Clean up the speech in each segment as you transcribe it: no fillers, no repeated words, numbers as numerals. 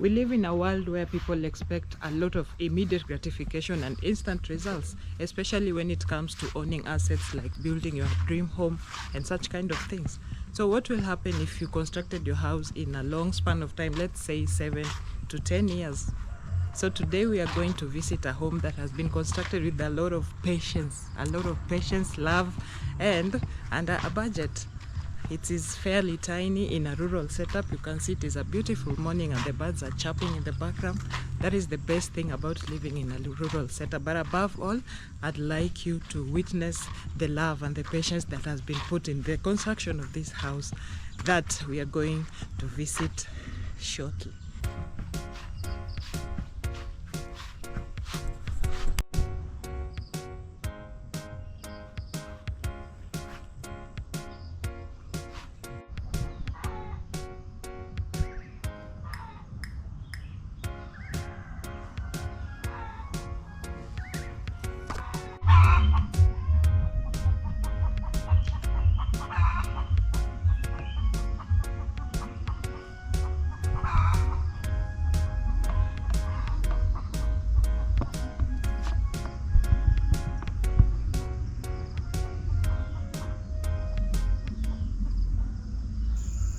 We live in a world where people expect a lot of immediate gratification and instant results, especially when it comes to owning assets like building your dream home and such kind of things. So what will happen if you constructed your house in a long span of time, let's say 7 to 10 years? So today we are going to visit a home that has been constructed with a lot of patience, love, and under a budget. It is fairly tiny in a rural setup. You can see it is a beautiful morning and the birds are chirping in the background. That is the best thing about living in a rural setup. But above all, I'd like you to witness the love and the patience that has been put in the construction of this house that we are going to visit shortly.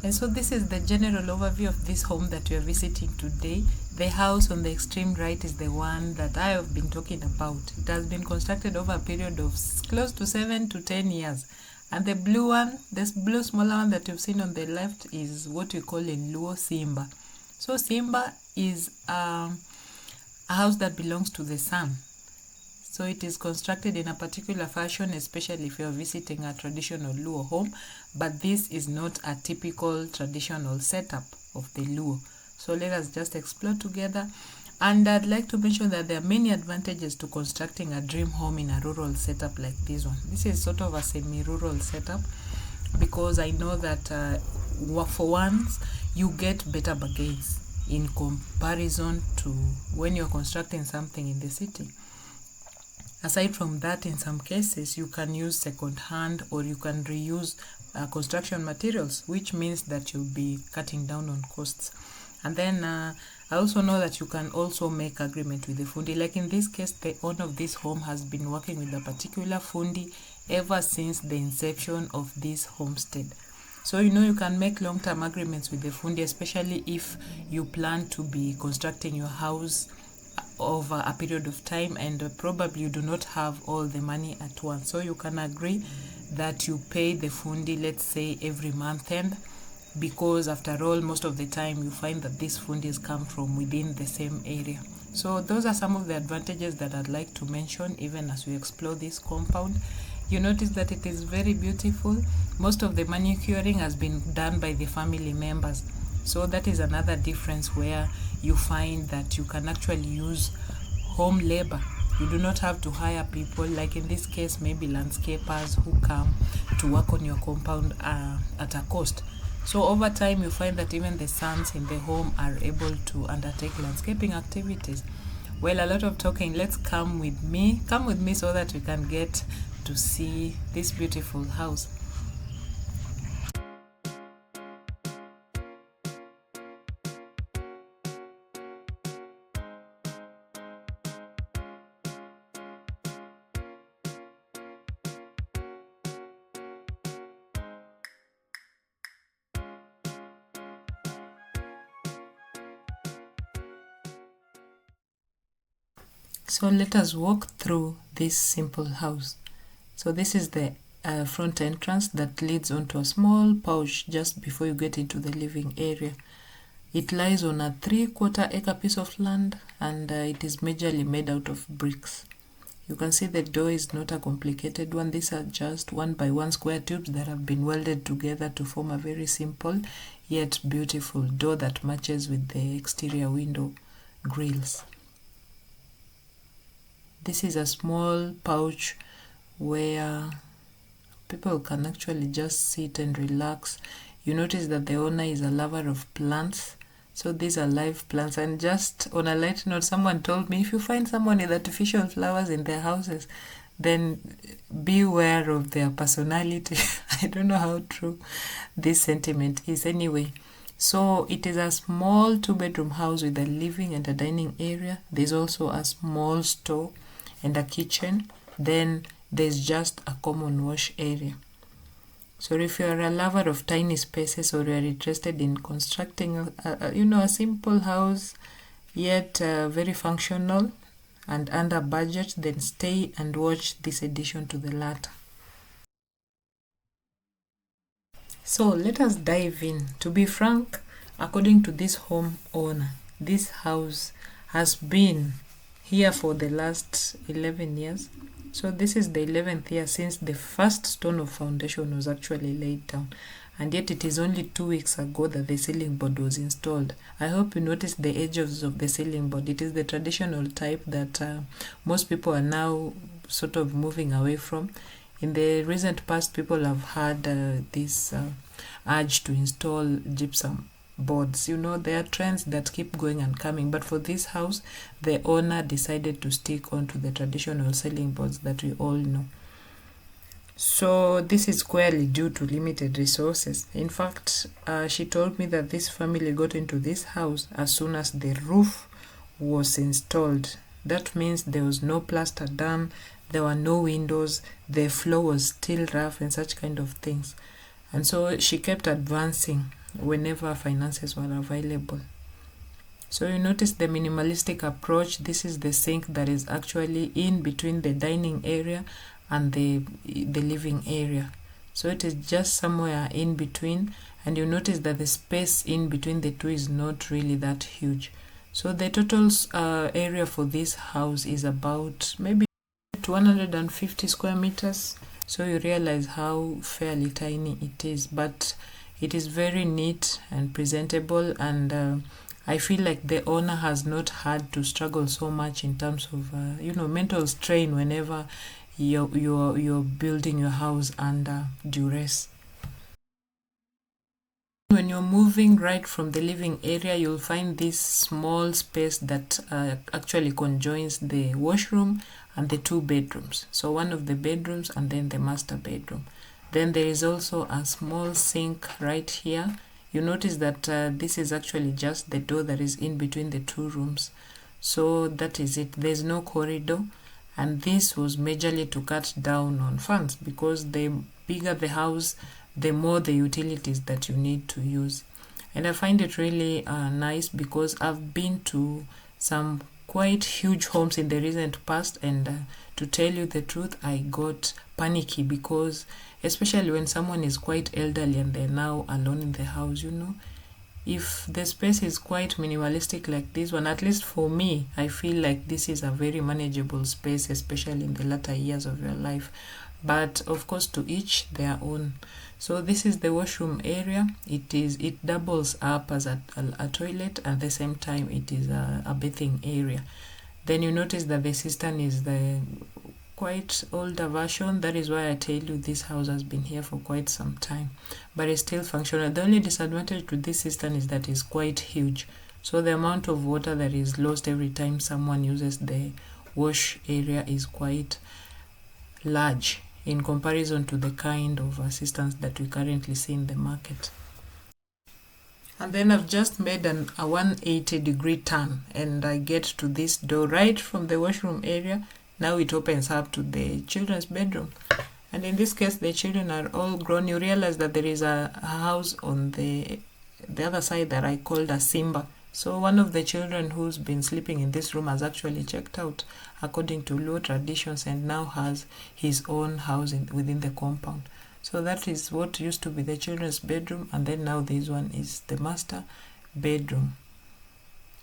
And so this is the general overview of this home that we are visiting today. The house on the extreme right is the one that I have been talking about. It has been constructed over a period of close to 7 to 10 years. And the blue one, this blue smaller one that you've seen on the left is what we call in Luo Simba. So Simba is a house that belongs to the sun. So it is constructed in a particular fashion, especially if you're visiting a traditional Luo home, but this is not a typical traditional setup of the Luo. So let us just explore together. And I'd like to mention that there are many advantages to constructing a dream home in a rural setup like this one. This is sort of a semi-rural setup because I know that for once you get better bargains in comparison to when you're constructing something in the city. Aside from that, in some cases, you can use second-hand or you can reuse construction materials, which means that you'll be cutting down on costs. And then I also know that you can also make agreement with the fundi. Like in this case, the owner of this home has been working with a particular fundi ever since the inception of this homestead. So you can make long-term agreements with the fundi, especially if you plan to be constructing your house over a period of time and probably you do not have all the money at once. So you can agree that you pay the fundi, let's say every month end, because after all, most of the time you find that these fundis come from within the same area. So those are some of the advantages that I'd like to mention even as we explore this compound. You notice that it is very beautiful. Most of the manicuring has been done by the family members. So that is another difference where you find that you can actually use home labor. You do not have to hire people, like in this case, maybe landscapers who come to work on your compound at a cost. So over time, you find that even the sons in the home are able to undertake landscaping activities. Well, a lot of talking. Let's come with me so that we can get to see this beautiful house. So let us walk through this simple house. So this is the front entrance that leads onto a small porch just before you get into the living area. It lies on a 3/4 acre piece of land and it is majorly made out of bricks. You can see the door is not a complicated one. These are just 1x1 square tubes that have been welded together to form a very simple yet beautiful door that matches with the exterior window grills. This is a small pouch where people can actually just sit and relax. You notice that the owner is a lover of plants. So these are live plants. And just on a light note, someone told me, if you find someone with artificial flowers in their houses, then beware of their personality. I don't know how true this sentiment is anyway. So it is a small 2-bedroom house with a living and a dining area. There's also a small store and a kitchen. Then there's just a common wash area. So if you are a lover of tiny spaces, or you are interested in constructing a simple house yet very functional and under budget, then stay and watch this addition to the latter. So let us dive in. To be frank, according to this home owner, this house has been here for the last 11 years. So this is the 11th year since the first stone of foundation was actually laid down. And yet it is only 2 weeks ago that the ceiling board was installed. I hope you noticed the edges of the ceiling board. It is the traditional type that most people are now sort of moving away from. In the recent past, people have had this urge to install gypsum boards. There are trends that keep going and coming, but for this house, the owner decided to stick on to the traditional ceiling boards that we all know. So this is clearly due to limited resources. In fact, she told me that this family got into this house as soon as the roof was installed. That means there was no plaster done, there were no windows, the floor was still rough and such kind of things. And so she kept advancing whenever finances were available. So you notice the minimalistic approach. This is the sink that is actually in between the dining area and the living area. So it is just somewhere in between, and you notice that the space in between the two is not really that huge. So the total area for this house is about maybe 150 square meters. So you realize how fairly tiny it is, but it is very neat and presentable, and I feel like the owner has not had to struggle so much in terms of mental strain whenever you're building your house under duress. When you're moving right from the living area, you'll find this small space that actually conjoins the washroom and the 2 bedrooms. So one of the bedrooms and then the master bedroom. Then there is also a small sink right here. You notice that this is actually just the door that is in between the 2 rooms. So that is it. There's no corridor. And this was majorly to cut down on funds, because the bigger the house, the more the utilities that you need to use. And I find it really nice, because I've been to some quite huge homes in the recent past, and to tell you the truth, I got panicky, because especially when someone is quite elderly and they're now alone in the house, if the space is quite minimalistic like this one, at least for me, I feel like this is a very manageable space, especially in the latter years of your life. But of course, to each their own. So this is the washroom area. It doubles up as a toilet, and at the same time it is a bathing area. Then you notice that the cistern is the quite older version. That is why I tell you this house has been here for quite some time, but it's still functional. The only disadvantage to this cistern is that it's quite huge, so the amount of water that is lost every time someone uses the wash area is quite large in comparison to the kind of cisterns that we currently see in the market. And then I've just made a 180-degree turn, and I get to this door right from the washroom area. Now it opens up to the children's bedroom. And in this case, the children are all grown. You realize that there is a house on the other side that I called a Simba. So one of the children who's been sleeping in this room has actually checked out according to Luo traditions, and now has his own house within the compound. So that is what used to be the children's bedroom, and then now this one is the master bedroom.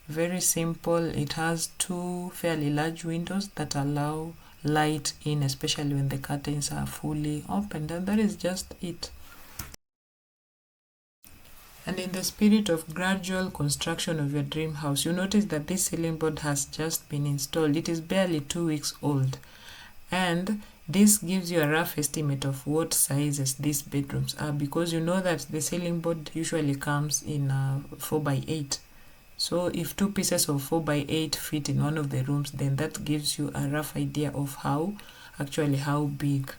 Very simple. It has 2 fairly large windows that allow light in, especially when the curtains are fully opened, and that is just it. And in the spirit of gradual construction of your dream house, you notice that this ceiling board has just been installed. It is barely 2 weeks old, and this gives you a rough estimate of what sizes these bedrooms are, because you know that the ceiling board usually comes in 4x8. So if 2 pieces of 4x8 fit in one of the rooms, then that gives you a rough idea of how big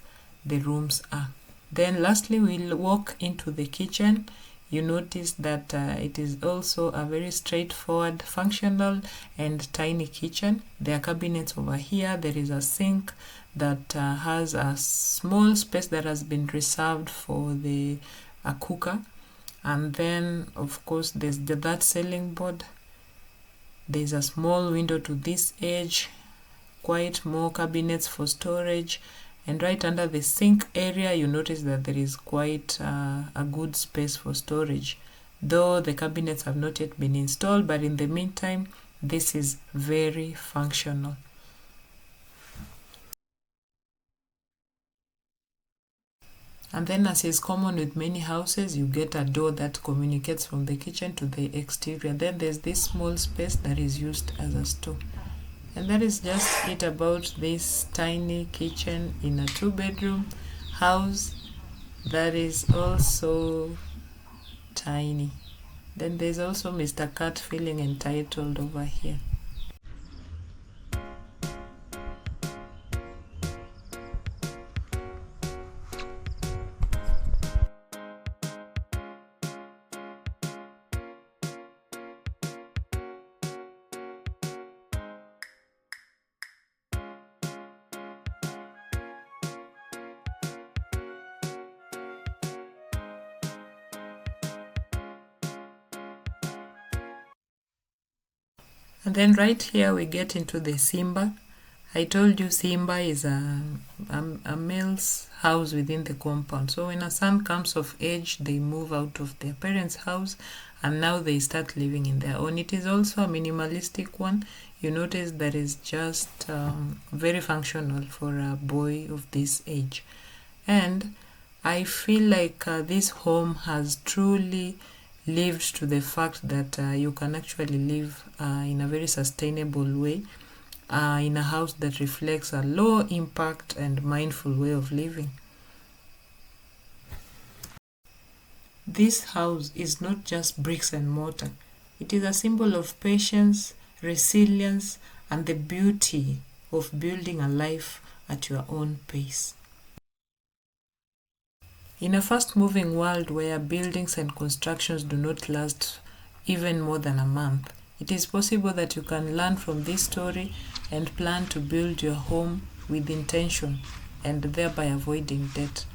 the rooms are. Then lastly, we'll walk into the kitchen. you notice that it is also a very straightforward, functional and tiny kitchen. There are cabinets over here. There is a sink that has a small space that has been reserved for a cooker. And then of course there's that ceiling board. There's a small window to this edge, quite more cabinets for storage. And right under the sink area, you notice that there is quite a good space for storage. Though the cabinets have not yet been installed, but in the meantime, this is very functional. And then, as is common with many houses, you get a door that communicates from the kitchen to the exterior. Then there's this small space that is used as a store. And that is just it about this tiny kitchen in a 2-bedroom house that is also tiny. Then there's also Mr. Cat feeling entitled over here. And then right here we get into the Simba. I told you Simba is a male's house within the compound. So when a son comes of age, they move out of their parents' house and now they start living in their own. It is also a minimalistic one. You notice that is just very functional for a boy of this age. And I feel like this home has truly lived to the fact that you can actually live in a very sustainable way in a house that reflects a low impact and mindful way of living. This house is not just bricks and mortar. It is a symbol of patience, resilience, and the beauty of building a life at your own pace. In a fast-moving world where buildings and constructions do not last even more than a month, it is possible that you can learn from this story and plan to build your home with intention and thereby avoiding debt.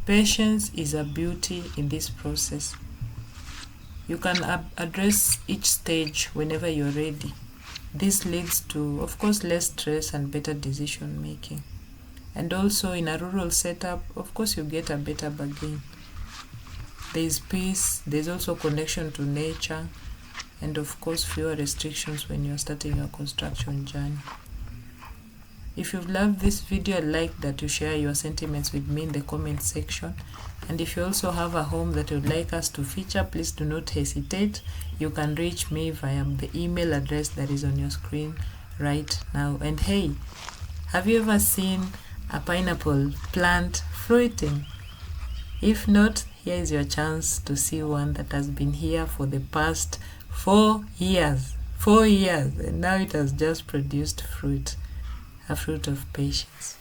Patience is a beauty in this process. You can address each stage whenever you're ready. This leads to, of course, less stress and better decision making. And also in a rural setup, of course, you get a better bargain. There is peace, there's also connection to nature, and of course fewer restrictions when you're starting your construction journey. If you've loved this video, I'd like that you share your sentiments with me in the comment section. And if you also have a home that you'd like us to feature, please do not hesitate. You can reach me via the email address that is on your screen right now. And hey, have you ever seen a pineapple plant fruiting? If not, here is your chance to see one that has been here for the past 4 years. 4 years, and now it has just produced fruit, a fruit of patience.